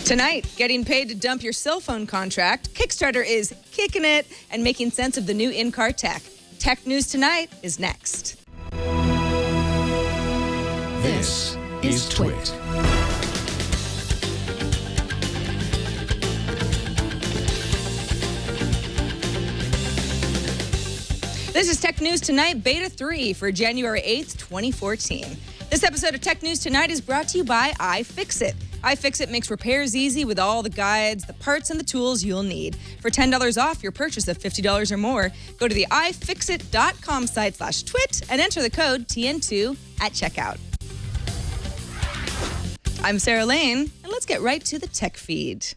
Tonight, getting paid to dump your cell phone contract, Kickstarter is kicking it and making sense of the new in-car tech. Tech News Tonight is next. This is TWiT. This is Tech News Tonight, Beta 3 for January 8th, 2014. This episode of Tech News Tonight is brought to you by iFixit. iFixit makes repairs easy with all the guides, the parts, and the tools you'll need. For $10 off your purchase of $50 or more, go to the ifixit.com site/twit and enter the code TN2 at checkout. I'm Sarah Lane, and let's get right to the tech feed.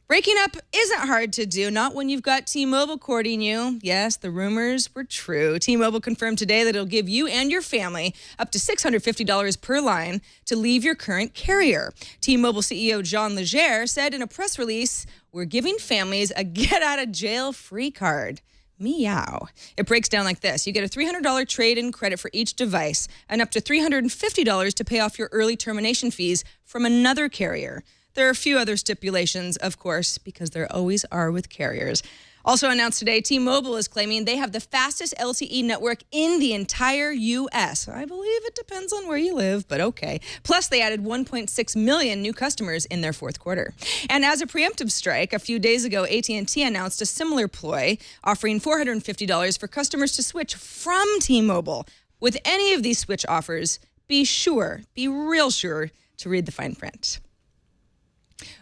Breaking up isn't hard to do, not when you've got T-Mobile courting you. Yes, the rumors were true. T-Mobile confirmed today that it'll give you and your family up to $650 per line to leave your current carrier. T-Mobile CEO John Legere said in a press release, "We're giving families a get-out-of-jail-free card." Meow. It breaks down like this. You get a $300 trade-in credit for each device and up to $350 to pay off your early termination fees from another carrier. There are a few other stipulations, of course, because there always are with carriers. Also announced today, T-Mobile is claiming they have the fastest LTE network in the entire U.S. I believe it depends on where you live, but okay. Plus, they added 1.6 million new customers in their fourth quarter. And as a preemptive strike, a few days ago, AT&T announced a similar ploy, offering $450 for customers to switch from T-Mobile. With any of these switch offers, be real sure to read the fine print.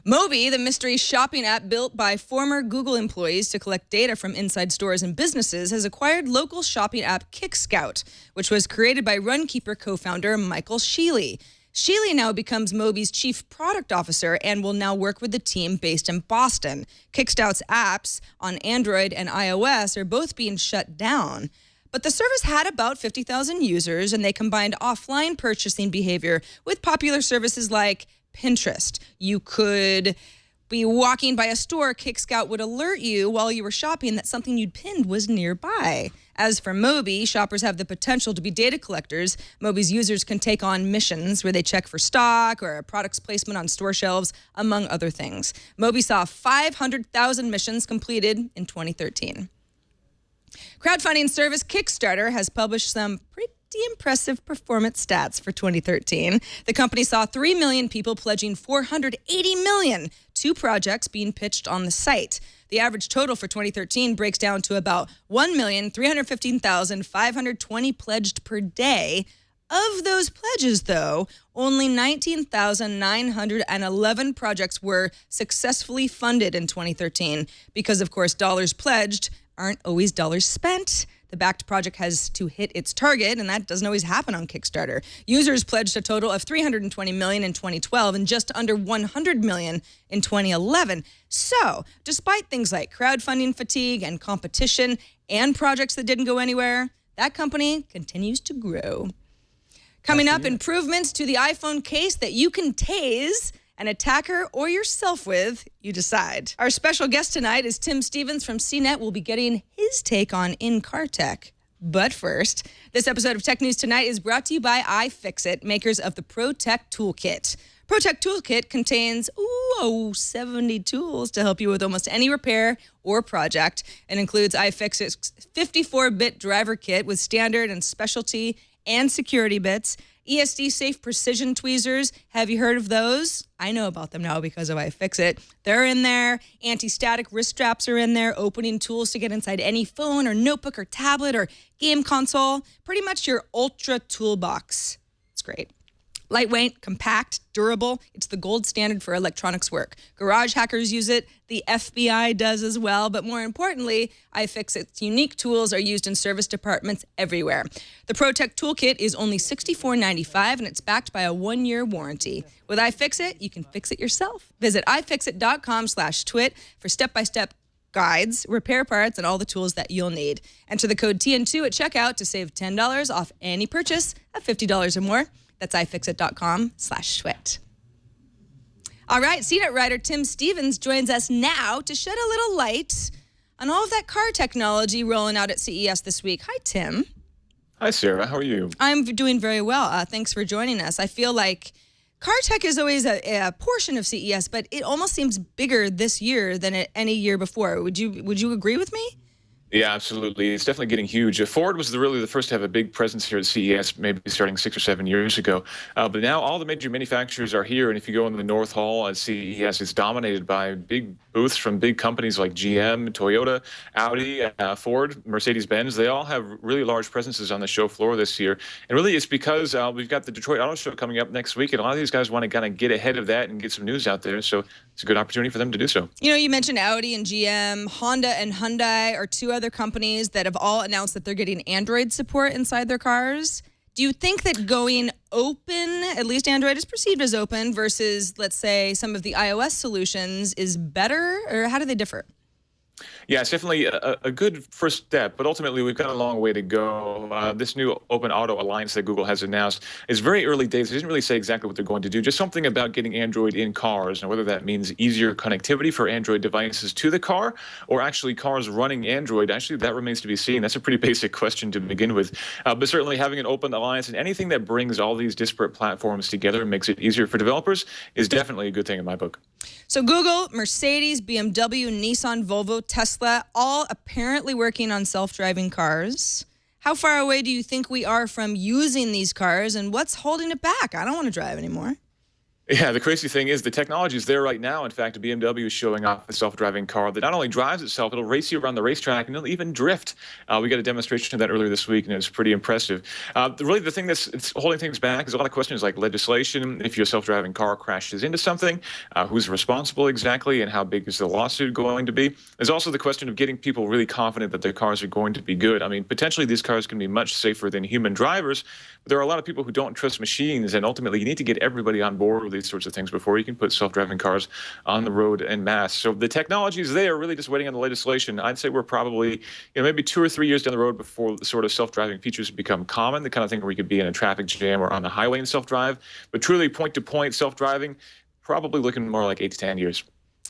Mobee, the mystery shopping app built by former Google employees to collect data from inside stores and businesses, has acquired local shopping app Kickscout, which was created by Runkeeper co-founder Michael Sheely. Sheely now becomes Mobee's chief product officer and will now work with the team based in Boston. Kickscout's apps on Android and iOS are both being shut down. But the service had about 50,000 users, and they combined offline purchasing behavior with popular services like Pinterest. You could be walking by a store, Kickscout would alert you while you were shopping that something you'd pinned was nearby. As for Mobee, shoppers have the potential to be data collectors. Mobee's users can take on missions where they check for stock or a product's placement on store shelves, among other things. Mobee saw 500,000 missions completed in 2013. Crowdfunding service Kickstarter has published some pretty impressive performance stats for 2013. The company saw 3 million people pledging $480 million to projects being pitched on the site. The average total for 2013 breaks down to about 1,315,520 pledged per day. Of those pledges, though, only 19,911 projects were successfully funded in 2013 because, of course, dollars pledged aren't always dollars spent. The backed project has to hit its target, and that doesn't always happen on Kickstarter. Users pledged a total of $320 million in 2012 and just under $100 million in 2011. So, despite things like crowdfunding fatigue and competition and projects that didn't go anywhere, that company continues to grow. Coming up, improvements to the iPhone case that you can tase an attacker or yourself with, you decide. Our special guest tonight is Tim Stevens from CNET. We'll be getting his take on in-car tech. But first, this episode of Tech News Tonight is brought to you by iFixit, makers of the ProTech Toolkit. ProTech Toolkit contains 70 tools to help you with almost any repair or project. It includes iFixit's 54-bit driver kit with standard and specialty and security bits, ESD safe precision tweezers. Have you heard of those? I know about them now because of iFixit. They're in there. Anti-static wrist straps are in there. Opening tools to get inside any phone or notebook or tablet or game console. Pretty much your ultra toolbox. It's great. Lightweight, compact, durable. It's the gold standard for electronics work. Garage hackers use it. The FBI does as well. But more importantly, iFixit's unique tools are used in service departments everywhere. The ProTech Toolkit is only $64.95, and it's backed by a 1-year warranty. With iFixit, you can fix it yourself. Visit ifixit.com/twit for step-by-step guides, repair parts, and all the tools that you'll need. Enter the code TN2 at checkout to save $10 off any purchase of $50 or more. That's ifixit.com/twit. All right, CNET writer Tim Stevens joins us now to shed a little light on all of that car technology rolling out at CES this week. Hi, Tim. Hi, Sarah. How are you? I'm doing very well. Thanks for joining us. I feel like Car tech is always a portion of CES, but it almost seems bigger this year than any year before. Would you agree with me? Yeah, absolutely. It's definitely getting huge. Ford was really the first to have a big presence here at CES, maybe starting 6 or 7 years ago. But now all the major manufacturers are here, and if you go in the North Hall at CES, it's dominated by big booths from big companies like GM, Toyota, Audi, Ford, Mercedes-Benz. They all have really large presences on the show floor this year. And really it's because we've got the Detroit Auto Show coming up next week, and a lot of these guys want to kind of get ahead of that and get some news out there. So it's a good opportunity for them to do so. You know, you mentioned Audi and GM. Honda and Hyundai are two other companies that have all announced that they're getting Android support inside their cars. Do you think that going open, at least Android is perceived as open, versus, let's say, some of the iOS solutions is better, or how do they differ? Yeah, it's definitely a good first step, but ultimately we've got a long way to go. This new Open Auto Alliance that Google has announced is very early days. They didn't really say exactly what they're going to do, just something about getting Android in cars, and whether that means easier connectivity for Android devices to the car or actually cars running Android. Actually, that remains to be seen. That's a pretty basic question to begin with. But certainly having an open alliance and anything that brings all these disparate platforms together and makes it easier for developers is definitely a good thing in my book. So Google, Mercedes, BMW, Nissan, Volvo, Tesla, all apparently working on self-driving cars. How far away do you think we are from using these cars, and what's holding it back? I don't want to drive anymore. Yeah, the crazy thing is the technology is there right now. In fact, BMW is showing off a self-driving car that not only drives itself, it'll race you around the racetrack, and it'll even drift. We got a demonstration of that earlier this week, and it was pretty impressive. Really, the thing that's holding things back is a lot of questions like legislation. If your self-driving car crashes into something, who's responsible exactly, and how big is the lawsuit going to be? There's also the question of getting people really confident that their cars are going to be good. I mean, potentially these cars can be much safer than human drivers, but there are a lot of people who don't trust machines, and ultimately you need to get everybody on board with these sorts of things before you can put self-driving cars on the road en masse. So the technology is there, really just waiting on the legislation. I'd say we're probably, maybe 2 or 3 years down the road before the sort of self-driving features become common, the kind of thing where you could be in a traffic jam or on the highway and self-drive. But truly point-to-point self-driving, probably looking more like 8 to 10 years.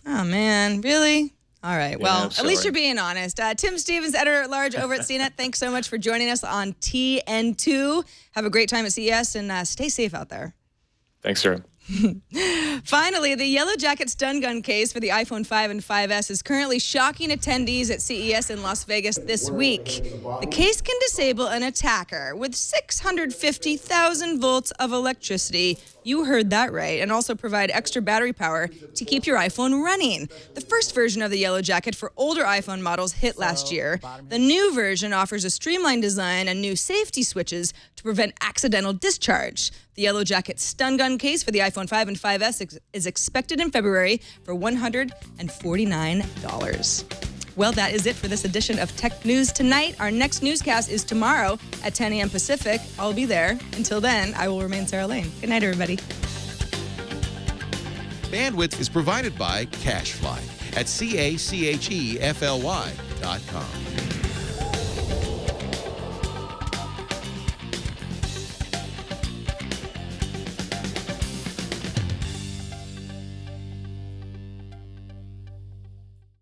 Oh, man, really? All right. Yeah, well, at least you're being honest. Tim Stevens, editor-at-large over at CNET, thanks so much for joining us on TN2. Have a great time at CES, and stay safe out there. Thanks, Sarah. Finally, the Yellow Jacket stun gun case for the iPhone 5 and 5S is currently shocking attendees at CES in Las Vegas this week. The case can disable an attacker with 650,000 volts of electricity. You heard that right. And also provide extra battery power to keep your iPhone running. The first version of the Yellow Jacket for older iPhone models hit last year. The new version offers a streamlined design and new safety switches to prevent accidental discharge. The Yellow Jacket stun gun case for the iPhone 5 and 5S is expected in February for $149. Well, that is it for this edition of Tech News Tonight. Our next newscast is tomorrow at 10 a.m. Pacific. I'll be there. Until then, I will remain Sarah Lane. Good night, everybody. Bandwidth is provided by CacheFly at CACHEFLY.com.